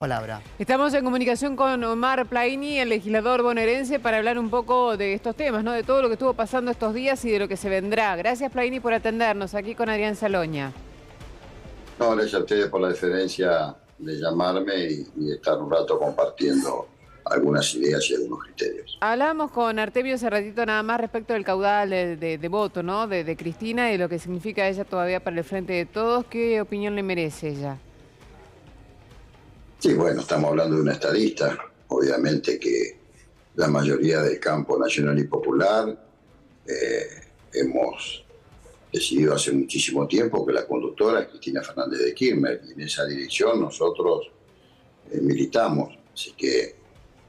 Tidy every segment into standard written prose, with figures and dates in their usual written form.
Palabra. Estamos en comunicación con Omar Plaini, el legislador bonaerense, para hablar un poco de estos temas, ¿no? De todo lo que estuvo pasando estos días y de lo que se vendrá. Gracias, Plaini, por atendernos aquí con Adrián Saloña. No, gracias a ustedes por la deferencia de llamarme y estar un rato compartiendo algunas ideas y algunos criterios. Hablábamos con Artemio hace ratito nada más respecto del caudal de voto, ¿no? De Cristina y lo que significa ella todavía para el Frente de Todos. ¿Qué opinión le merece ella? Sí, bueno, estamos hablando de una estadista. Obviamente que la mayoría del campo nacional y popular hemos decidido hace muchísimo tiempo que la conductora es Cristina Fernández de Kirchner, y en esa dirección nosotros militamos. Así que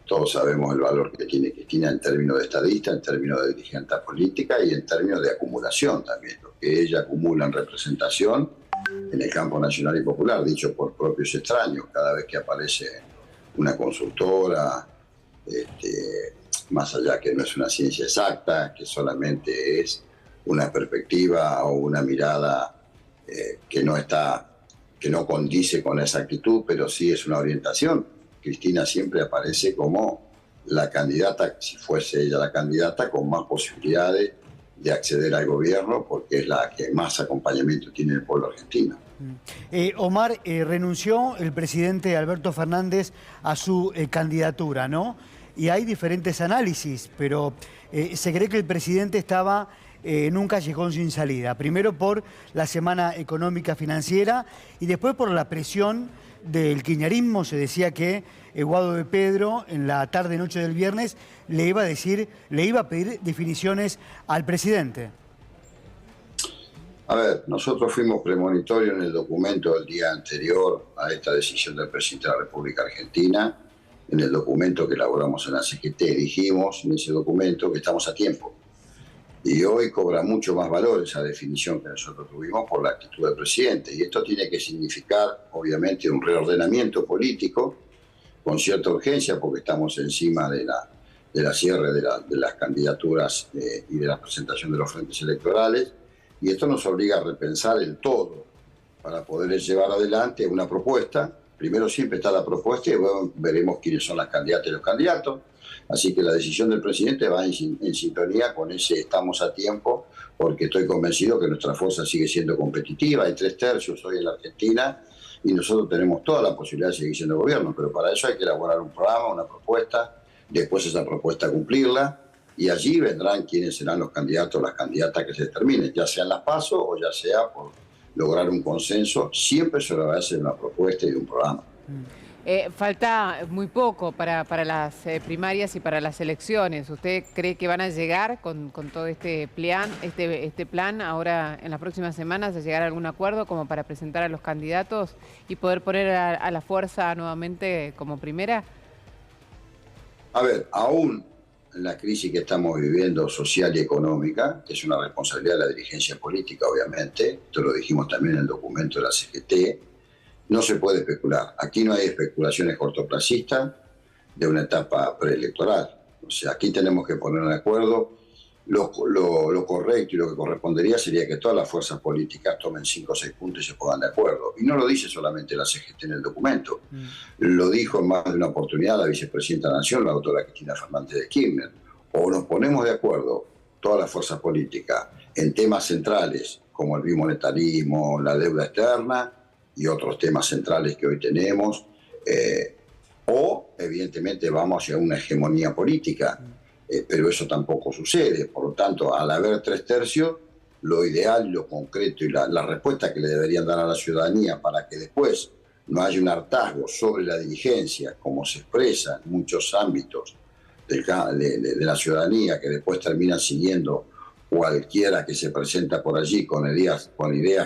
todos sabemos el valor que tiene Cristina en términos de estadista, en términos de dirigente política y en términos de acumulación también. Lo que ella acumula en representación en el campo nacional y popular, dicho por propios extraños, cada vez que aparece una consultora, más allá que no es una ciencia exacta, que solamente es una perspectiva o una mirada que no condice con esa actitud, pero sí es una orientación. Cristina siempre aparece como la candidata, si fuese ella la candidata, con más posibilidades de acceder al gobierno, porque es la que más acompañamiento tiene el pueblo argentino. Omar, renunció el presidente Alberto Fernández a su candidatura, ¿no? Y hay diferentes análisis, pero se cree que el presidente estaba en un callejón sin salida. Primero por la semana económica financiera y después por la presión del kirchnerismo. Se decía que Guado de Pedro en la tarde-noche del viernes le iba a pedir definiciones al presidente. A ver, nosotros fuimos premonitorios en el documento del día anterior a esta decisión del presidente de la República Argentina. En el documento que elaboramos en la CGT dijimos en ese documento que estamos a tiempo. Y hoy cobra mucho más valor esa definición que nosotros tuvimos por la actitud del presidente. Y esto tiene que significar, obviamente, un reordenamiento político con cierta urgencia, porque estamos encima de la cierre de las candidaturas y de la presentación de los frentes electorales. Y esto nos obliga a repensar el todo para poder llevar adelante una propuesta. Primero siempre está la propuesta y luego veremos quiénes son las candidatas y los candidatos. Así que la decisión del presidente va en sintonía con ese estamos a tiempo, porque estoy convencido que nuestra fuerza sigue siendo competitiva. Hay 3/3 hoy en la Argentina y nosotros tenemos toda la posibilidad de seguir siendo gobierno, pero para eso hay que elaborar un programa, una propuesta, después esa propuesta cumplirla, y allí vendrán quiénes serán los candidatos, las candidatas que se determinen, ya sean las PASO o ya sea por lograr un consenso, siempre sobre la base de una propuesta y de un programa. Falta muy poco para las primarias y para las elecciones. ¿Usted cree que van a llegar con todo este plan ahora en las próximas semanas, a llegar a algún acuerdo como para presentar a los candidatos y poder poner a la fuerza nuevamente como primera? A ver, aún en la crisis que estamos viviendo social y económica, que es una responsabilidad de la dirigencia política, obviamente, esto lo dijimos también en el documento de la CGT, no se puede especular. Aquí no hay especulaciones cortoplacistas de una etapa preelectoral. O sea, aquí tenemos que poner de acuerdo. Lo correcto y lo que correspondería sería que todas las fuerzas políticas tomen 5 o 6 puntos y se pongan de acuerdo. Y no lo dice solamente la CGT en el documento. Lo dijo en más de una oportunidad la vicepresidenta de la Nación, la doctora Cristina Fernández de Kirchner. O nos ponemos de acuerdo todas las fuerzas políticas en temas centrales como el bimonetarismo, la deuda externa y otros temas centrales que hoy tenemos, o evidentemente vamos hacia una hegemonía política, pero eso tampoco sucede. Por lo tanto, al haber 3/3, lo ideal, lo concreto y la respuesta que le deberían dar a la ciudadanía para que después no haya un hartazgo sobre la dirigencia, como se expresa en muchos ámbitos de la ciudadanía, que después termina siguiendo cualquiera que se presenta por allí con ideas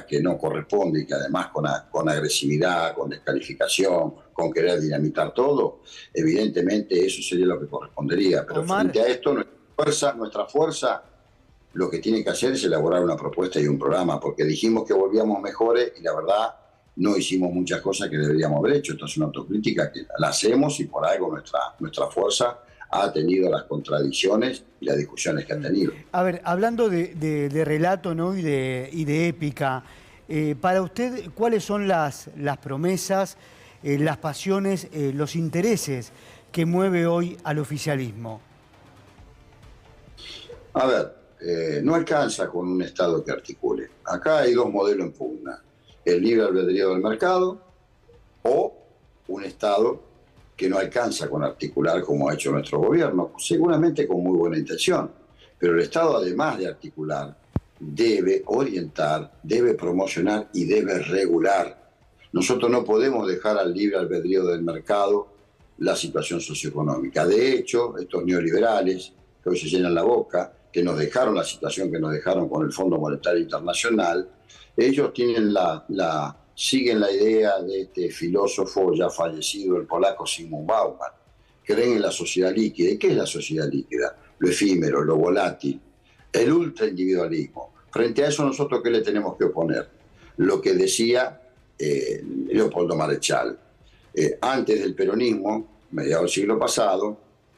que no corresponden y que además con agresividad, con descalificación, con querer dinamitar todo, evidentemente eso sería lo que correspondería. Pero Omar, frente a esto, nuestra fuerza lo que tiene que hacer es elaborar una propuesta y un programa, porque dijimos que volvíamos mejores y la verdad no hicimos muchas cosas que deberíamos haber hecho. Esto es una autocrítica que la hacemos y por algo nuestra fuerza ha tenido las contradicciones y las discusiones que ha tenido. a ver, hablando de relato, ¿no? y de épica, para usted, ¿cuáles son las promesas las pasiones, los intereses que mueve hoy al oficialismo? A ver, no alcanza con un Estado que articule. Acá hay dos modelos en pugna: el libre albedrío del mercado o un Estado que no alcanza con articular como ha hecho nuestro gobierno, seguramente con muy buena intención. Pero el Estado, además de articular, debe orientar, debe promocionar y debe regular. Nosotros no podemos dejar al libre albedrío del mercado la situación socioeconómica. De hecho, estos neoliberales que hoy se llenan la boca, que nos dejaron la situación que nos dejaron con el Fondo Monetario Internacional, ellos tienen siguen la idea de este filósofo ya fallecido, el polaco Zygmunt Bauman. Creen en la sociedad líquida. ¿Y qué es la sociedad líquida? Lo efímero, lo volátil, el ultraindividualismo. Frente a eso, nosotros, ¿qué le tenemos que oponer? Lo que decía Leopoldo Marechal. Antes del peronismo, mediados del siglo pasado,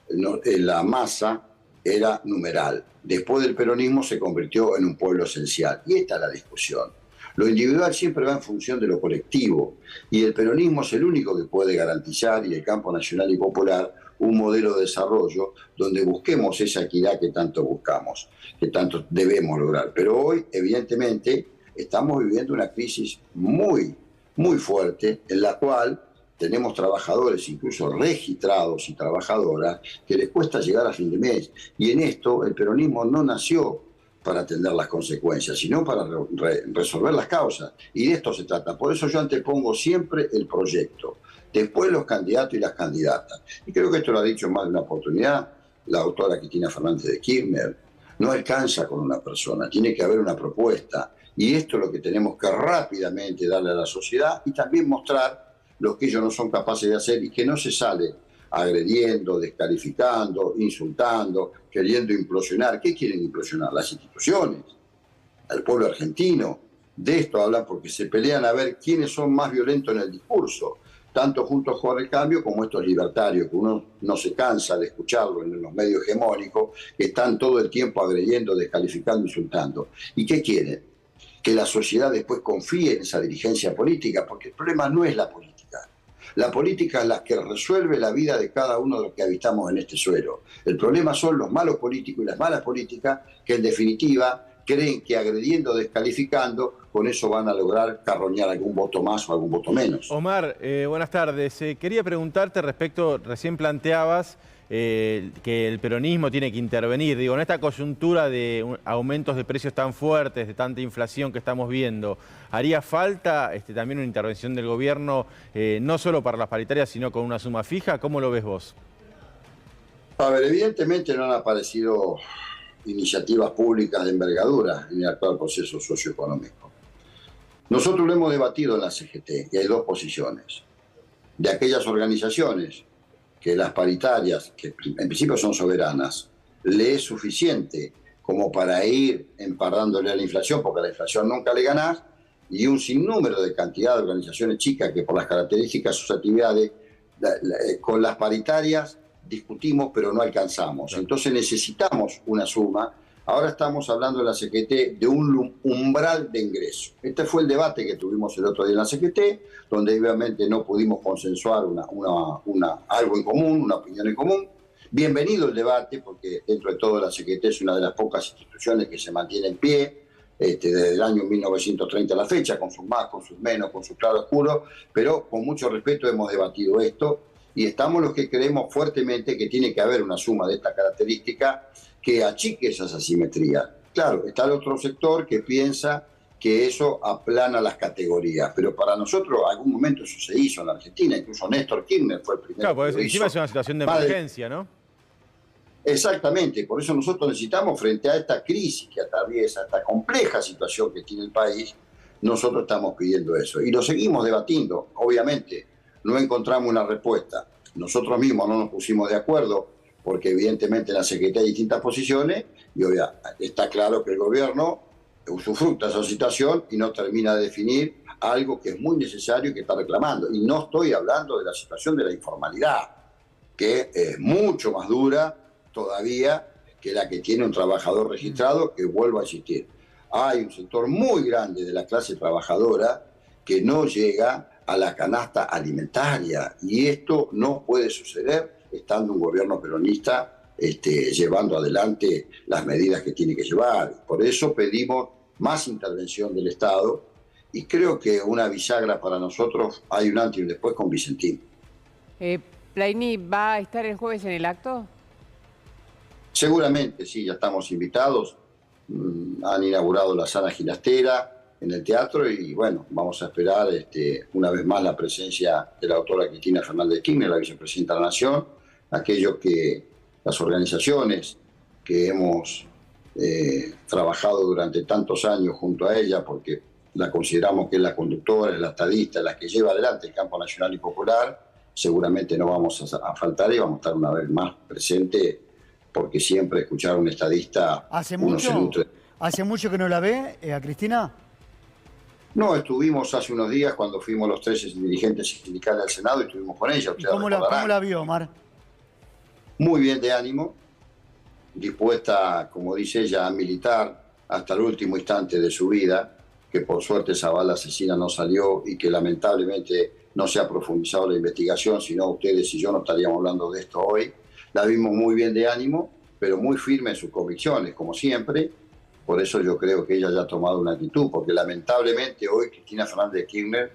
la masa era numeral. Después del peronismo se convirtió en un pueblo esencial. Y esta es la discusión. Lo individual siempre va en función de lo colectivo, y el peronismo es el único que puede garantizar, y el campo nacional y popular, un modelo de desarrollo donde busquemos esa equidad que tanto buscamos, que tanto debemos lograr. Pero hoy, evidentemente, estamos viviendo una crisis muy, muy fuerte, en la cual tenemos trabajadores, incluso registrados y trabajadoras, que les cuesta llegar a fin de mes. Y en esto el peronismo no nació para atender las consecuencias, sino para resolver las causas. Y de esto se trata. Por eso yo antepongo siempre el proyecto, después los candidatos y las candidatas. Y creo que esto lo ha dicho en más de una oportunidad la doctora Cristina Fernández de Kirchner. No alcanza con una persona, tiene que haber una propuesta. Y esto es lo que tenemos que rápidamente darle a la sociedad y también mostrar lo que ellos no son capaces de hacer y que no se sale agrediendo, descalificando, insultando, queriendo implosionar. ¿Qué quieren implosionar? Las instituciones, al pueblo argentino. De esto hablan porque se pelean a ver quiénes son más violentos en el discurso, tanto Juntos por el Cambio como estos libertarios, que uno no se cansa de escucharlo en los medios hegemónicos, que están todo el tiempo agrediendo, descalificando, insultando. ¿Y qué quieren? Que la sociedad después confíe en esa dirigencia política, porque el problema no es la política. La política es la que resuelve la vida de cada uno de los que habitamos en este suelo. El problema son los malos políticos y las malas políticas que, en definitiva, creen que agrediendo, descalificando, con eso van a lograr carroñar algún voto más o algún voto menos. Omar, buenas tardes. Quería preguntarte respecto, recién planteabas que el peronismo tiene que intervenir. Digo, en esta coyuntura de aumentos de precios tan fuertes, de tanta inflación que estamos viendo, ¿haría falta también una intervención del gobierno, no solo para las paritarias, sino con una suma fija? ¿Cómo lo ves vos? A ver, evidentemente no han aparecido iniciativas públicas de envergadura en el actual proceso socioeconómico. Nosotros lo hemos debatido en la CGT y hay dos posiciones. De aquellas organizaciones que las paritarias, que en principio son soberanas, le es suficiente como para ir emparrándole a la inflación, porque a la inflación nunca le ganás, y un sinnúmero de cantidad de organizaciones chicas que por las características de sus actividades, con las paritarias discutimos pero no alcanzamos. Entonces necesitamos una suma. Ahora estamos hablando en la CGT de un umbral de ingreso. Este fue el debate que tuvimos el otro día en la CGT, donde obviamente no pudimos consensuar algo en común, una opinión en común. Bienvenido el debate, porque dentro de todo la CGT es una de las pocas instituciones que se mantiene en pie desde el año 1930 a la fecha, con sus más, con sus menos, con sus claroscuros, pero con mucho respeto hemos debatido esto y estamos los que creemos fuertemente que tiene que haber una suma de esta característica que achique esas asimetrías. Claro, está el otro sector que piensa que eso aplana las categorías, pero para nosotros algún momento eso se hizo en la Argentina, incluso Néstor Kirchner fue el primero. Claro, porque encima es una situación de emergencia, ¿no? Exactamente, por eso nosotros necesitamos, frente a esta crisis que atraviesa, esta compleja situación que tiene el país, nosotros estamos pidiendo eso y lo seguimos debatiendo. Obviamente no encontramos una respuesta, nosotros mismos no nos pusimos de acuerdo, porque evidentemente en la Secretaría hay distintas posiciones y está claro que el gobierno usufructa esa situación y no termina de definir algo que es muy necesario y que está reclamando. Y no estoy hablando de la situación de la informalidad, que es mucho más dura todavía que la que tiene un trabajador registrado, que vuelva a existir. Hay un sector muy grande de la clase trabajadora que no llega a la canasta alimentaria. Y esto no puede suceder estando un gobierno peronista llevando adelante las medidas que tiene que llevar. Por eso pedimos más intervención del Estado y creo que una bisagra para nosotros, hay un antes y un después con Vicentín. ¿Plaini va a estar el jueves en el acto? Seguramente, sí, ya estamos invitados. Han inaugurado la sala Ginastera en el teatro y bueno, vamos a esperar una vez más la presencia de la doctora Cristina Fernández de Kirchner, la vicepresidenta de la Nación, aquellos que las organizaciones que hemos trabajado durante tantos años junto a ella, porque la consideramos que es la conductora, es la estadista, la que lleva adelante el campo nacional y popular, seguramente no vamos a faltar y vamos a estar una vez más presentes, porque siempre escuchar a un estadista... ¿Hace mucho que no la ve, a Cristina? No, estuvimos hace unos días cuando fuimos los 13 dirigentes sindicales al Senado y estuvimos con ella. ¿Y cómo la vio, Omar? Muy bien de ánimo, dispuesta, como dice ella, a militar hasta el último instante de su vida, que por suerte esa bala asesina no salió y que lamentablemente no se ha profundizado la investigación, si no ustedes y yo no estaríamos hablando de esto hoy. La vimos muy bien de ánimo, pero muy firme en sus convicciones, como siempre. Por eso yo creo que ella ya ha tomado una actitud, porque lamentablemente hoy Cristina Fernández de Kirchner,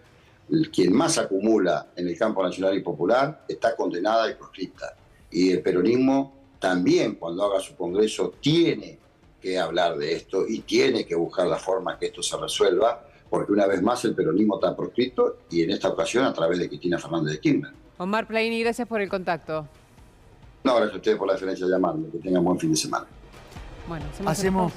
quien más acumula en el campo nacional y popular, está condenada y proscripta. Y el peronismo también, cuando haga su congreso, tiene que hablar de esto y tiene que buscar la forma que esto se resuelva, porque una vez más el peronismo está proscrito y en esta ocasión a través de Cristina Fernández de Kirchner. Omar Plaini, gracias por el contacto. No, gracias a ustedes por la diferencia de llamarme. Que tengan buen fin de semana. Bueno, hacemos